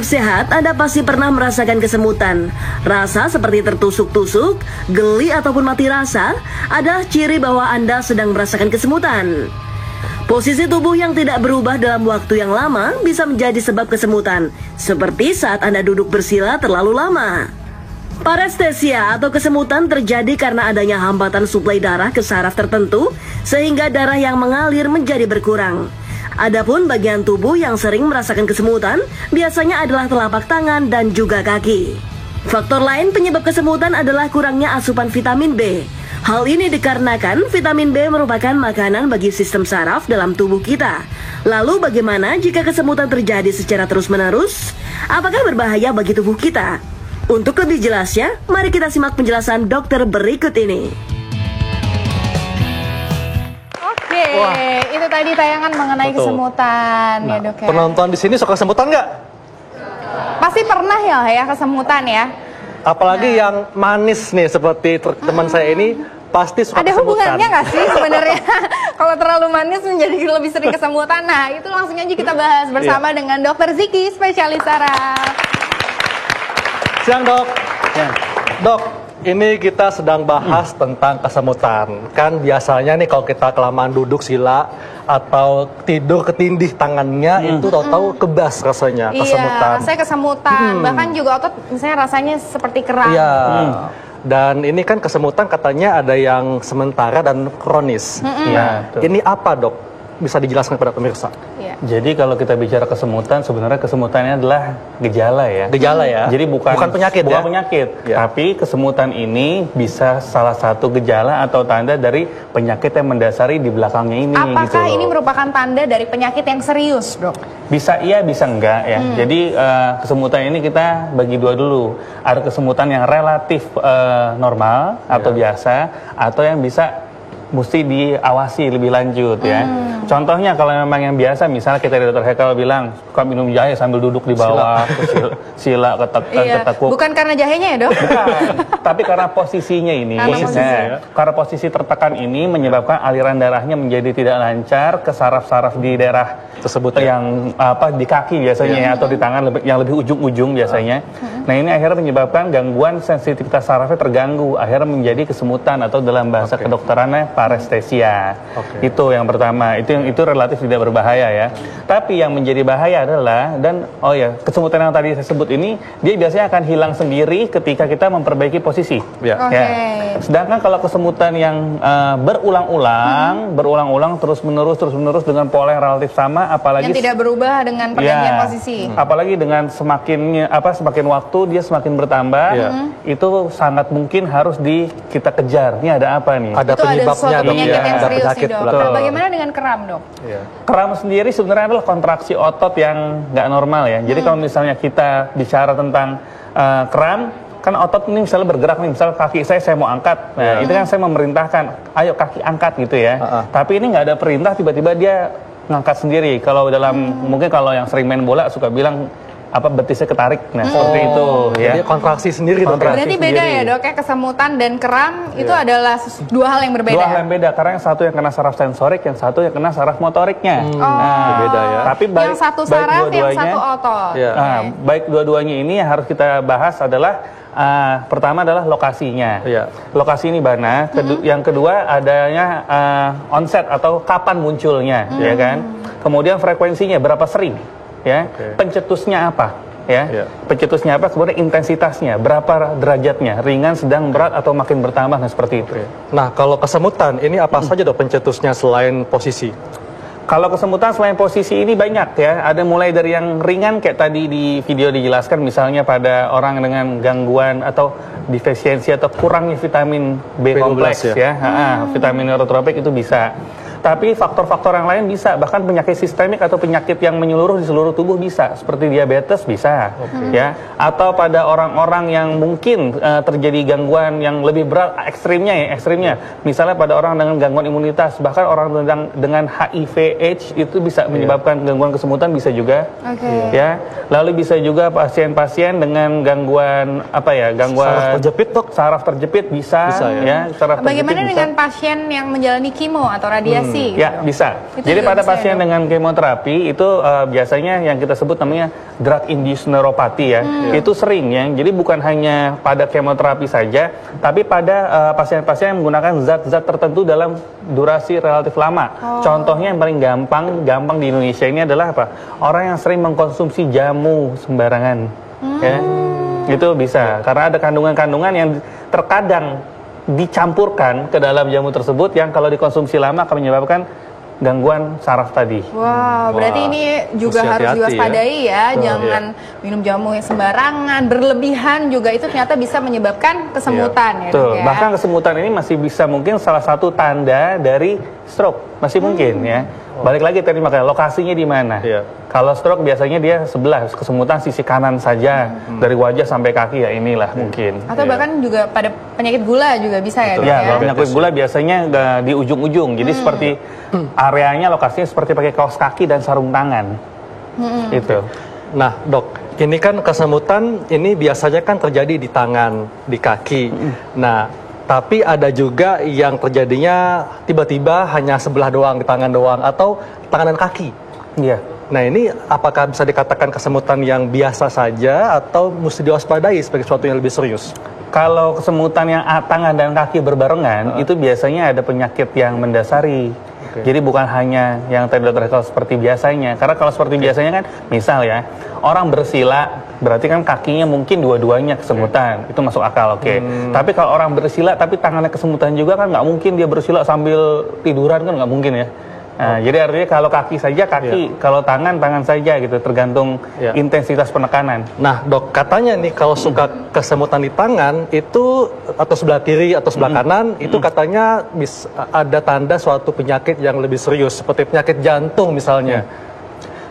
sehat, Anda pasti pernah merasakan kesemutan. Rasa seperti tertusuk-tusuk, geli ataupun mati rasa adalah ciri bahwa Anda sedang merasakan kesemutan. Posisi tubuh yang tidak berubah dalam waktu yang lama bisa menjadi sebab kesemutan, seperti saat Anda duduk bersila terlalu lama. Parestesia atau kesemutan terjadi karena adanya hambatan suplai darah ke saraf tertentu, sehingga darah yang mengalir menjadi berkurang. Adapun bagian tubuh yang sering merasakan kesemutan biasanya adalah telapak tangan dan juga kaki. Faktor lain penyebab kesemutan adalah kurangnya asupan vitamin B. Hal ini dikarenakan vitamin B merupakan makanan bagi sistem saraf dalam tubuh kita. Lalu bagaimana jika kesemutan terjadi secara terus-menerus? Apakah berbahaya bagi tubuh kita? Untuk lebih jelasnya, mari kita simak penjelasan dokter berikut ini. Oke, itu tadi tayangan mengenai kesemutan ya dok ya. Penonton di sini suka kesemutan nggak? Pasti pernah ya kesemutan ya. Apalagi yang manis nih seperti teman saya ini pasti suka ada kesemutan. Hubungannya nggak sih sebenarnya kalau terlalu manis menjadi lebih sering kesemutan? Nah itu langsung aja kita bahas bersama dengan Dokter Ziki, spesialis saraf. Siang dok. Dok, ini kita sedang bahas tentang kesemutan. Kan biasanya nih kalau kita kelamaan duduk sila atau tidur ketindih tangannya itu tahu-tahu kebas rasanya, kesemutan. Iya, saya kesemutan. Bahkan juga otot misalnya rasanya seperti kram. Iya. Dan ini kan kesemutan katanya ada yang sementara dan kronis. Ya, Ini apa dok? Bisa dijelaskan kepada pemirsa? Iya. Jadi kalau kita bicara kesemutan, sebenarnya kesemutannya adalah gejala ya. Gejala ya? Jadi bukan penyakit bukan ya? penyakit. Ya. Tapi kesemutan ini bisa salah satu gejala atau tanda dari penyakit yang mendasari di belakangnya ini. Apakah gitu ini loh. merupakan tanda dari penyakit yang serius, dok? Bisa iya, bisa enggak ya. Jadi kesemutan ini kita bagi dua dulu. Ada kesemutan yang relatif normal atau biasa, atau yang bisa mesti diawasi lebih lanjut ya. Contohnya kalau memang yang biasa, misalnya kita dari Dokter Hekal bilang suka minum jahe sambil duduk di bawah, sila ketekuk. Bukan karena jahenya ya dok? Bukan, tapi karena posisinya ini. Karena posisi tertekan ini menyebabkan aliran darahnya menjadi tidak lancar ke saraf-saraf di daerah tersebut yang di kaki biasanya atau di tangan yang lebih ujung-ujung biasanya. Nah ini akhirnya menyebabkan gangguan sensitivitas sarafnya terganggu, akhirnya menjadi kesemutan atau dalam bahasa kedokterannya parestesia. Itu yang pertama. Itu relatif tidak berbahaya ya. Tapi yang menjadi bahaya adalah kesemutan yang tadi saya sebut ini dia biasanya akan hilang sendiri ketika kita memperbaiki posisi. Ya. Sedangkan kalau kesemutan yang berulang-ulang terus-menerus dengan pola yang relatif sama, apalagi yang tidak berubah dengan pergantian posisi. Apalagi dengan semakin waktu dia semakin bertambah, itu sangat mungkin harus kita kejar. Ini ada apa nih? Ada penyebabnya, penyakit yang serius nih dok. Betul. Bagaimana dengan kram dok? Kram sendiri sebenarnya adalah kontraksi otot yang nggak normal ya. Jadi kalau misalnya kita bicara tentang kram, kan otot ini misalnya bergerak nih, misalnya kaki saya mau angkat, nah itu kan saya memerintahkan, ayo kaki angkat gitu ya. Tapi ini nggak ada perintah, tiba-tiba dia ngangkat sendiri. Kalau mungkin kalau yang sering main bola suka bilang betisnya ketarik, nah seperti itu ya. Jadi kontraksi sendiri. Berarti beda ya dok ya, kesemutan dan kram itu adalah dua hal yang berbeda. Dua hal yang beda, karena yang satu yang kena saraf sensorik, yang satu yang kena saraf motoriknya. Beda ya. Tapi yang satu saraf, yang satu otot. Baik dua-duanya ini yang harus kita bahas adalah pertama adalah lokasinya. Lokasi ini mana? Yang kedua adanya onset atau kapan munculnya, ya kan? Kemudian frekuensinya berapa sering? Ya, pencetusnya apa? Pencetusnya apa? Kemudian intensitasnya, berapa derajatnya? Ringan, sedang, berat, atau makin bertambah? Nah seperti itu. Nah kalau kesemutan ini apa saja dok pencetusnya selain posisi? Kalau kesemutan selain posisi ini banyak ya. Ada mulai dari yang ringan kayak tadi di video dijelaskan, misalnya pada orang dengan gangguan atau defisiensi atau kurangnya vitamin B kompleks vitamin neurotropik itu bisa. Tapi faktor-faktor yang lain bisa, bahkan penyakit sistemik atau penyakit yang menyeluruh di seluruh tubuh bisa, seperti diabetes bisa, ya. Atau pada orang-orang yang mungkin terjadi gangguan yang lebih berat, ekstrimnya, misalnya pada orang dengan gangguan imunitas, bahkan orang dengan HIV/AIDS itu bisa menyebabkan gangguan kesemutan bisa juga, ya. Lalu bisa juga pasien-pasien dengan gangguan gangguan saraf terjepit bisa, ya. Bagaimana dengan pasien yang menjalani kimo atau radiasi? kondisi. Ya, bisa. Itu Jadi juga pada bisa, pasien ya, Dok? dengan kemoterapi itu biasanya yang kita sebut namanya drug induced neuropathy ya. Itu sering ya. Jadi bukan hanya pada kemoterapi saja, tapi pada pasien-pasien yang menggunakan zat-zat tertentu dalam durasi relatif lama. Contohnya yang paling gampang di Indonesia ini adalah apa? Orang yang sering mengkonsumsi jamu sembarangan. Ya. Itu bisa karena ada kandungan-kandungan yang terkadang dicampurkan ke dalam jamu tersebut yang kalau dikonsumsi lama akan menyebabkan gangguan saraf tadi. Wow, berarti Wah, ini juga mesti harus hati-hati diwaspadai ya. Jangan iya. minum jamu yang sembarangan, berlebihan juga itu ternyata bisa menyebabkan kesemutan ya, Dok, Betul. ya. Bahkan kesemutan ini masih bisa mungkin salah satu tanda dari stroke. Masih mungkin ya. Balik lagi tadi makanya lokasinya di mana. Iya. Kalau stroke biasanya dia sebelah, kesemutan sisi kanan saja dari wajah sampai kaki ya inilah mungkin. Atau Iya. bahkan juga pada penyakit gula juga bisa ya, Dok, Ya, ya. kalau penyakit gula biasanya di ujung-ujung. Jadi seperti areanya lokasinya seperti pakai kaos kaki dan sarung tangan. Itu. Nah, Dok, ini kan kesemutan ini biasanya kan terjadi di tangan, di kaki. Nah, tapi ada juga yang terjadinya tiba-tiba hanya sebelah doang, di tangan doang, atau tangan dan kaki. Iya. Nah, ini apakah bisa dikatakan kesemutan yang biasa saja atau mesti diwaspadai sebagai sesuatu yang lebih serius? Kalau kesemutan yang tangan dan kaki berbarengan, itu biasanya ada penyakit yang mendasari. Jadi bukan hanya yang tadi dokter kalau seperti biasanya. Karena kalau seperti biasanya kan, misal ya, orang bersila, berarti kan kakinya mungkin dua-duanya kesemutan. Itu masuk akal, oke. Tapi kalau orang bersila, tapi tangannya kesemutan juga kan nggak mungkin dia bersila sambil tiduran kan nggak mungkin ya. Nah, jadi artinya kalau kaki saja kaki, kalau tangan saja gitu, tergantung intensitas penekanan. Nah, Dok, katanya nih kalau suka kesemutan di tangan itu atau sebelah kiri atau sebelah kanan itu katanya bisa ada tanda suatu penyakit yang lebih serius seperti penyakit jantung misalnya.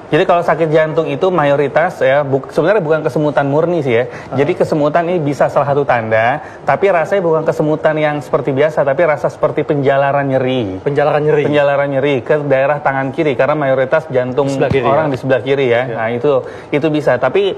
Jadi kalau sakit jantung itu mayoritas ya sebenarnya bukan kesemutan murni sih ya. Jadi kesemutan ini bisa salah satu tanda, tapi rasanya bukan kesemutan yang seperti biasa, tapi rasa seperti penjalaran nyeri. Penjalaran nyeri. Penjalaran nyeri ke daerah tangan kiri karena mayoritas jantung Sebelah kiri, orang ya? di sebelah kiri ya. Nah, itu bisa. Tapi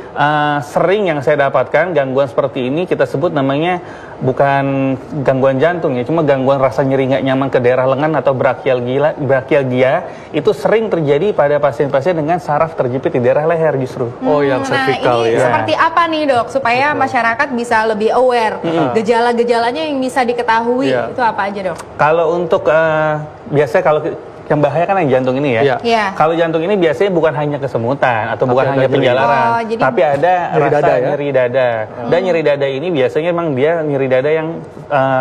sering yang saya dapatkan gangguan seperti ini kita sebut namanya bukan gangguan jantung ya, cuma gangguan rasa nyeri nggak nyaman ke daerah lengan atau brachialgia itu sering terjadi pada pasien-pasien dengan saraf terjepit di daerah leher justru. Oh, yang Nah, cervical ini ya. seperti apa nih, Dok, supaya masyarakat bisa lebih aware gejala-gejalanya yang bisa diketahui Iya. itu apa aja, Dok? Kalau untuk biasanya kalau yang bahaya kan yang jantung ini ya. Iya. Iya. Kalau jantung ini biasanya bukan hanya kesemutan atau Tapi bukan ada hanya nyeri. penjalaran, Oh, jadi tapi ada nyeri rasa dada ya? nyeri dada. Dan nyeri dada ini biasanya memang dia nyeri dada yang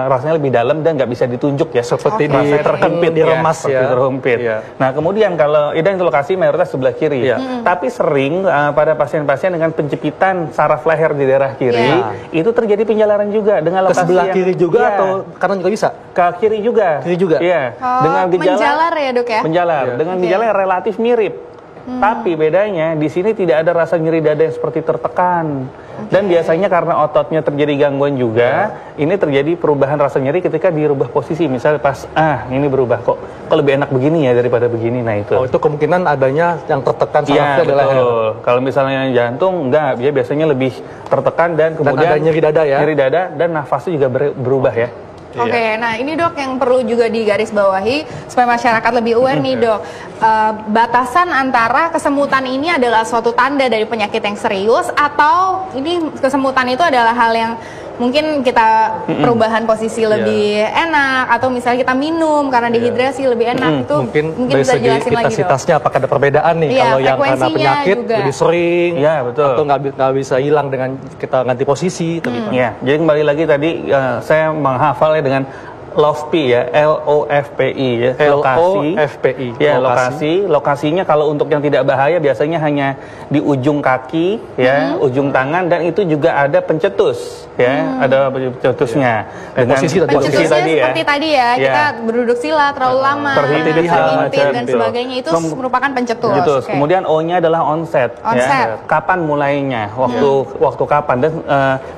rasanya lebih dalam dan nggak bisa ditunjuk ya. Seperti Rasanya terhimpit, diremas seperti ya. terhimpit. Iya. Nah kemudian kalau dan itu lokasi mayoritas sebelah kiri. Iya. Tapi sering pada pasien-pasien dengan pencepitan saraf leher di daerah kiri Iya. itu terjadi penjalaran juga dengan Ke lokasi sebelah yang- kiri juga Iya. atau kanan juga bisa? Ke kiri juga. Kiri juga? Iya. Oh, Dengan gejala menjalar ya, Dok ya? menjalar Iya. dengan Oke. gejala yang relatif mirip. Tapi bedanya di sini tidak ada rasa nyeri dada yang seperti tertekan. Dan biasanya karena ototnya terjadi gangguan juga, ini terjadi perubahan rasa nyeri ketika dirubah posisi. Misalnya pas ini berubah kok lebih enak begini ya daripada begini. Nah itu. Oh, itu kemungkinan adanya yang tertekan Iya, sarafnya di leher. betul. Kalau misalnya jantung enggak, dia biasanya lebih tertekan dan kemudian ada nyeri dada ya? Nyeri dada dan nafasnya juga berubah ya. Oke, nah ini, Dok, yang perlu juga digarisbawahi supaya masyarakat lebih aware nih, Dok. Batasan antara kesemutan ini adalah suatu tanda dari penyakit yang serius atau ini kesemutan itu adalah hal yang mungkin kita perubahan posisi lebih enak atau misalnya kita minum karena dehidrasi lebih enak itu Mungkin dari bisa segi jelasin lagi, Dok. intensitasnya apakah ada perbedaan nih Iya, kalau yang karena frekuensinya penyakit juga. lebih sering Iya, betul. atau nggak bisa hilang dengan kita ganti posisi tapi Ya, jadi kembali lagi tadi saya menghafalnya dengan LOFPI ya, LOFPI ya, LOFPI. Ya, lokasinya kalau untuk yang tidak bahaya biasanya hanya di ujung kaki ya, ujung tangan dan itu juga ada pencetus ya, ada pencetusnya. Dengan posisi tadi, Pencetusnya tadi ya. seperti tadi ya, kita berduduk sila terlalu lama, Terhimpit, terhimpit dan betul. sebagainya itu merupakan pencetus. Pencetus. Oke. Kemudian O-nya adalah onset. Onset. Ya. Kapan mulainya? Waktu kapan? Dan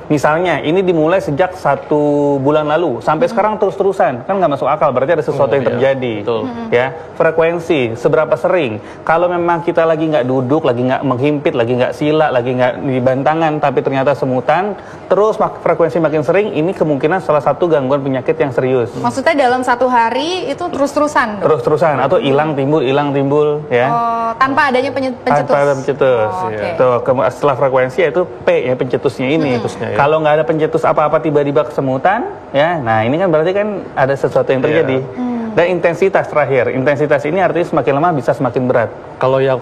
misalnya ini dimulai sejak 1 bulan lalu sampai sekarang terus-terusan terus-terusan, kan nggak masuk akal, berarti ada sesuatu yang terjadi. Betul. Ya, frekuensi, seberapa sering. Kalau memang kita lagi nggak duduk, lagi nggak menghimpit, lagi nggak sila, lagi nggak di bantangan, tapi ternyata semutan, terus frekuensi makin sering, ini kemungkinan salah satu gangguan penyakit yang serius. Maksudnya dalam satu hari itu terus-terusan, Dok? Terus-terusan, atau hilang timbul, ya. Oh, tanpa adanya pencetus. Tanpa ada pencetus. Oh, oke. Tuh, setelah frekuensi itu P ya, pencetusnya ini. Pencetusnya, ya. Kalau nggak ada pencetus apa-apa tiba-tiba kesemutan, ya, nah ini kan berarti kan ada sesuatu yang terjadi. Dan intensitas terakhir, intensitas ini artinya semakin lama bisa semakin berat. Kalau yang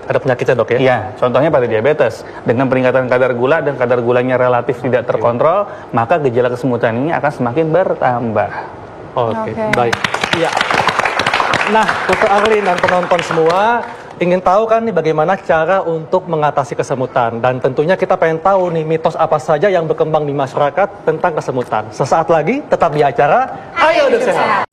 ada penyakitnya dok ya? Iya, contohnya pada diabetes. Dengan peningkatan kadar gula dan kadar gulanya relatif tidak terkontrol, maka gejala kesemutan ini akan semakin bertambah. Oke, Oke. baik. Iya. Nah, Dr. Arlin dan penonton semua ingin tahu kan nih bagaimana cara untuk mengatasi kesemutan. Dan tentunya kita pengen tahu nih mitos apa saja yang berkembang di masyarakat tentang kesemutan. Sesaat lagi tetap di acara Ayo Hidup Sehat.